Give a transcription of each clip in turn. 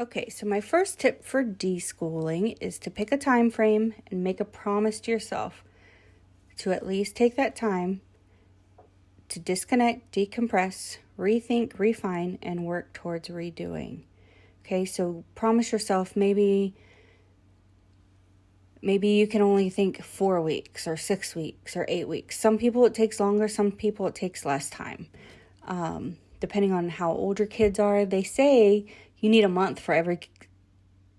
Okay, so my first tip for deschooling is to pick a time frame and make a promise to yourself to at least take that time to disconnect, decompress, rethink, refine, and work towards redoing. Okay, so promise yourself maybe you can only think 4 weeks or 6 weeks or 8 weeks. Some people it takes longer, some people it takes less time. Depending on how old your kids are, they say you need a month for every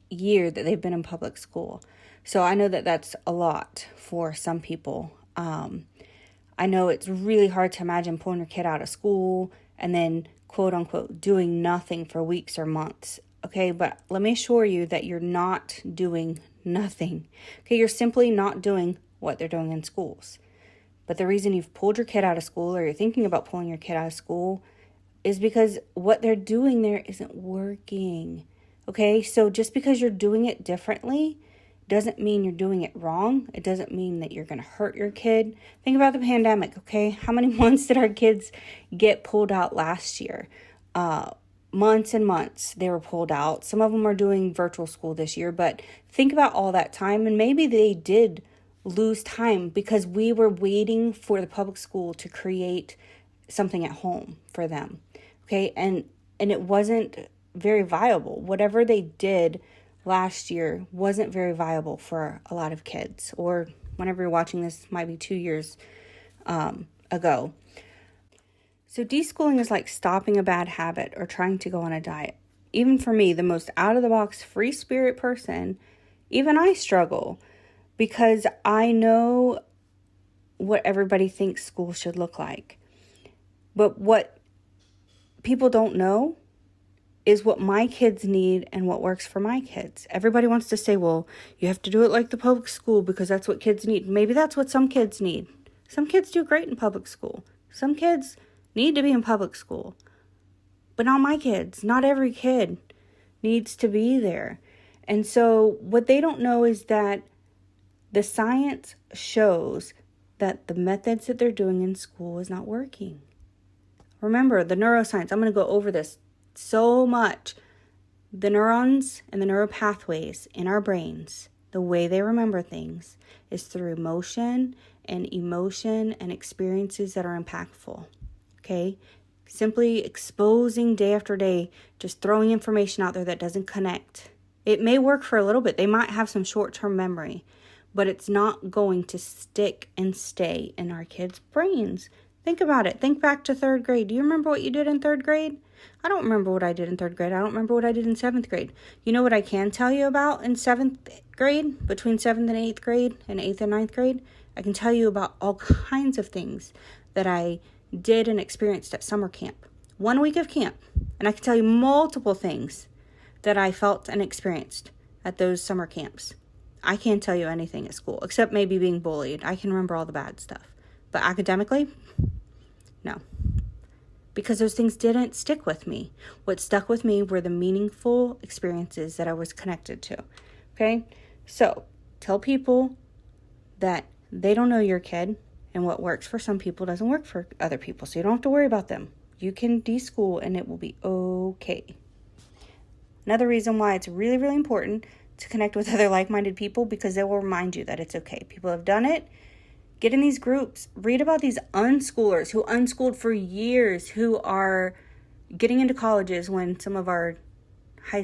year that they've been in public school. So I know that that's a lot for some people. I know it's really hard to imagine pulling your kid out of school and then, quote unquote, doing nothing for weeks or months. Okay, but let me assure you that you're not doing nothing. Okay, you're simply not doing what they're doing in schools. But the reason you've pulled your kid out of school or you're thinking about pulling your kid out of school is because what they're doing there isn't working. Okay, so just because you're doing it differently doesn't mean you're doing it wrong. It doesn't mean that you're going to hurt your kid. Think about the pandemic, okay? How many months did our kids get pulled out last year? Months and months they were pulled out. Some of them are doing virtual school this year, but think about all that time, and maybe they did lose time because we were waiting for the public school to create something at home for them. Okay, and it wasn't very viable. Whatever they did last year wasn't very viable for a lot of kids, or whenever you're watching this, might be 2 years ago. So deschooling is like stopping a bad habit or trying to go on a diet. Even for me, the most out-of-the-box free spirit person, even I struggle because I know what everybody thinks school should look like. But what people don't know is what my kids need and what works for my kids. Everybody wants to say, well, you have to do it like the public school because that's what kids need. Maybe that's what some kids need. Some kids do great in public school. Some kids need to be in public school. But not my kids. Not every kid needs to be there. And so what they don't know is that the science shows that the methods that they're doing in school is not working. Remember, the neuroscience, I'm going to go over this so much. The neurons and the neural pathways in our brains, the way they remember things is through motion and emotion and experiences that are impactful. Okay? Simply exposing day after day, just throwing information out there that doesn't connect. It may work for a little bit. They might have some short-term memory, but it's not going to stick and stay in our kids' brains. Think about it. Think back to 3rd grade. Do you remember what you did in 3rd grade? I don't remember what I did in 3rd grade. I don't remember what I did in 7th grade. You know what I can tell you about in 7th grade, between 7th and 8th grade, and 8th and 9th grade? I can tell you about all kinds of things that I did and experienced at summer camp. 1 week of camp. And I can tell you multiple things that I felt and experienced at those summer camps. I can't tell you anything at school, except maybe being bullied. I can remember all the bad stuff. But academically, no. Because those things didn't stick with me. What stuck with me were the meaningful experiences that I was connected to. Okay? So, tell people that they don't know your kid, and what works for some people doesn't work for other people. So you don't have to worry about them. You can deschool and it will be okay. Another reason why it's really, really important to connect with other like-minded people, because they will remind you that it's okay. People have done it. Get in these groups. Read about these unschoolers who unschooled for years, who are getting into colleges when some of our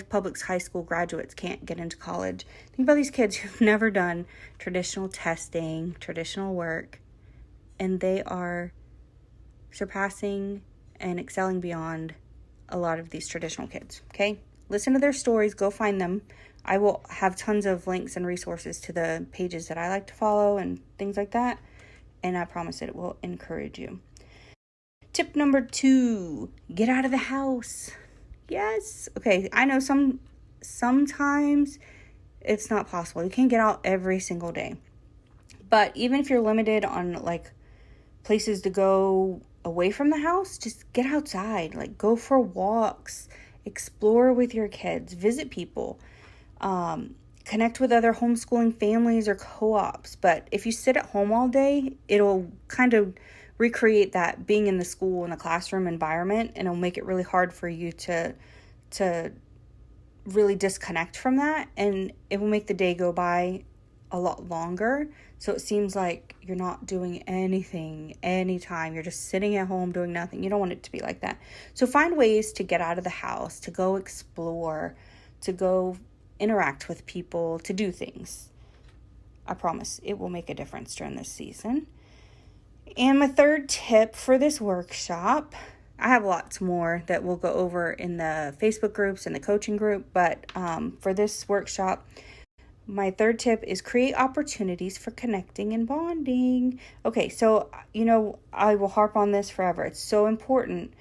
public high school graduates can't get into college. Think about these kids who've never done traditional testing, traditional work, and they are surpassing and excelling beyond a lot of these traditional kids, okay? Listen to their stories. Go find them. I will have tons of links and resources to the pages that I like to follow and things like that. And I promise it will encourage you. Tip number 2, get out of the house. Yes. Okay, I know sometimes it's not possible. You can't get out every single day. But even if you're limited on like places to go away from the house, just get outside. Like go for walks, explore with your kids, visit people. Connect with other homeschooling families or co-ops. But if you sit at home all day, it'll kind of recreate that being in the school, in the classroom environment, and it'll make it really hard for you to really disconnect from that, and it will make the day go by a lot longer. So it seems like you're not doing anything anytime. You're just sitting at home doing nothing. You don't want it to be like that. So find ways to get out of the house, to go explore, to go interact with people, to do things. I promise it will make a difference during this season. And my third tip for this workshop, I have lots more that we'll go over in the Facebook groups and the coaching group, but for this workshop, my third tip is create opportunities for connecting and bonding. Okay, so, I will harp on this forever. It's so important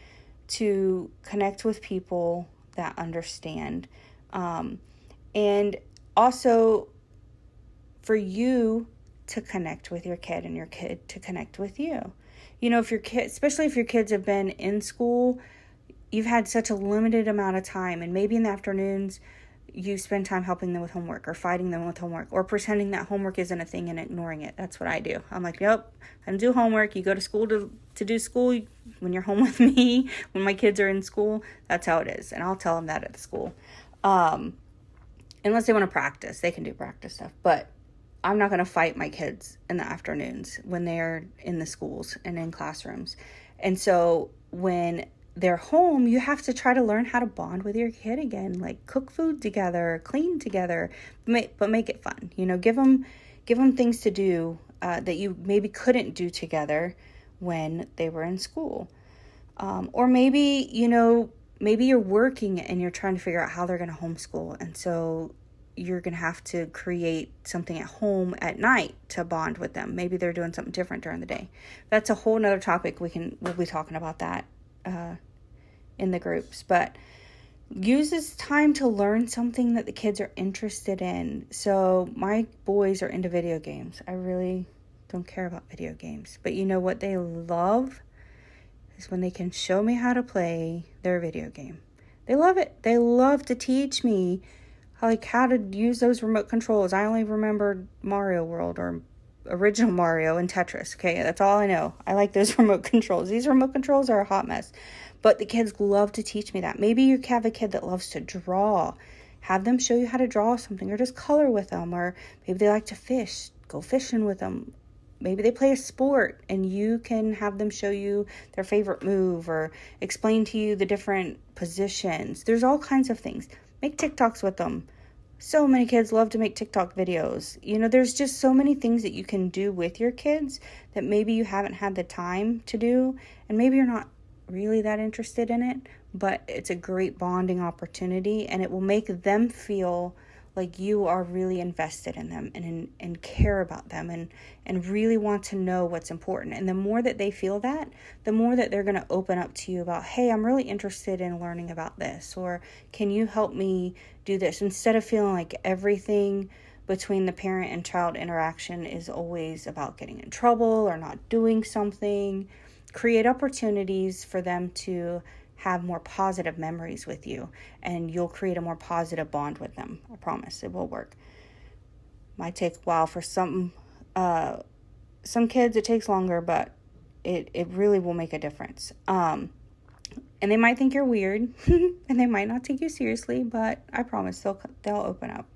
to connect with people that understand. And also for you to connect with your kid and your kid to connect with you. If your kid, especially if your kids have been in school, you've had such a limited amount of time, and maybe in the afternoons, you spend time helping them with homework or fighting them with homework or pretending that homework isn't a thing and ignoring it. That's what I do. I'm like, nope, I don't do homework. You go to school to do school. When you're home with me, when my kids are in school, that's how it is. And I'll tell them that at the school. Unless they want to practice, they can do practice stuff. But I'm not going to fight my kids in the afternoons when they're in the schools and in classrooms. And so when they're home, you have to try to learn how to bond with your kid again, like cook food together, clean together, but make it fun. Give them things to do that you maybe couldn't do together when they were in school. Or maybe, maybe you're working and you're trying to figure out how they're going to homeschool. And so you're going to have to create something at home at night to bond with them. Maybe they're doing something different during the day. That's a whole nother topic. We'll be talking about that in the groups, but use this time to learn something that the kids are interested in. So my boys are into video games. I really don't care about video games, but what they love is when they can show me how to play their video game. They love it. They love to teach me how to use those remote controls. I only remember Mario World or original Mario and Tetris. Okay, that's all I know. I like those remote controls. These remote controls are a hot mess. But the kids love to teach me that. Maybe you have a kid that loves to draw. Have them show you how to draw something, or just color with them. Or maybe they like to fish. Go fishing with them. Maybe they play a sport and you can have them show you their favorite move or explain to you the different positions. There's all kinds of things. Make TikToks with them. So many kids love to make TikTok videos. There's just so many things that you can do with your kids that maybe you haven't had the time to do, and maybe you're not really that interested in it, but it's a great bonding opportunity, and it will make them feel like you are really invested in them and care about them and really want to know what's important. And the more that they feel that, the more that they're going to open up to you about, hey, I'm really interested in learning about this, or can you help me do this? Instead of feeling like everything between the parent and child interaction is always about getting in trouble or not doing something. Create opportunities for them to have more positive memories with you, and you'll create a more positive bond with them. I promise it will work. Might take a while for some kids. It takes longer, but it really will make a difference. And they might think you're weird and they might not take you seriously, but I promise they'll open up.